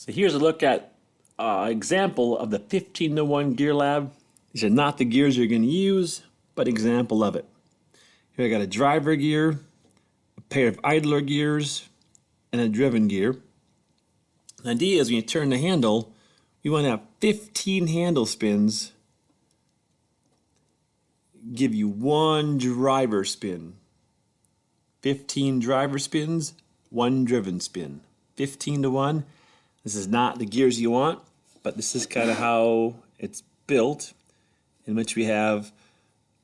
So here's a look at example of the 15 to 1 gear lab. These are not the gears you're going to use, but example of it. Here I got a driver gear, a pair of idler gears, and a driven gear. The idea is when you turn the handle, we want to have 15 handle spins give you one driver spin. 15 driver spins, one driven spin. 15 to 1. This is not the gears you want, but this is kind of how it's built, in which we have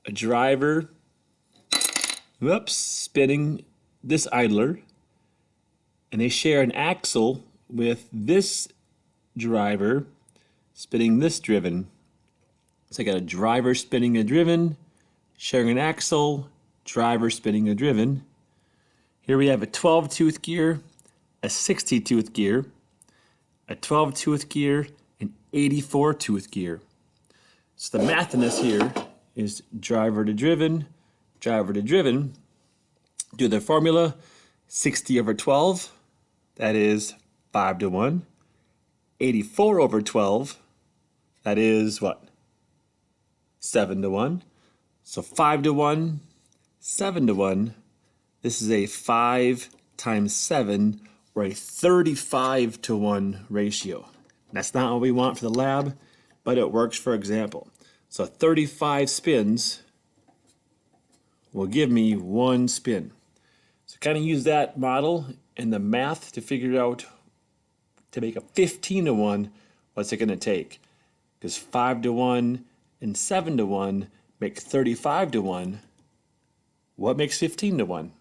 a driver, spinning this idler, and they share an axle with this driver spinning this driven. So I got a driver spinning a driven, sharing an axle, driver spinning a driven. Here we have a 12-tooth gear, a 60-tooth gear, a 12-tooth gear, an 84-tooth gear. So the math in this here is driver to driven, driver to driven. Do the formula, 60 over 12, that is 5 to 1. 84 over 12, that is what? 7 to 1. So 5 to 1, 7 to 1. This is a 5 times 7, or a 35 to 1 ratio. That's not what we want for the lab, but it works for example. So 35 spins will give me one spin. So kind of use that model and the math to figure out, to make a 15 to 1, what's it going to take? Because 5 to 1 and 7 to 1 make 35 to 1. What makes 15 to 1?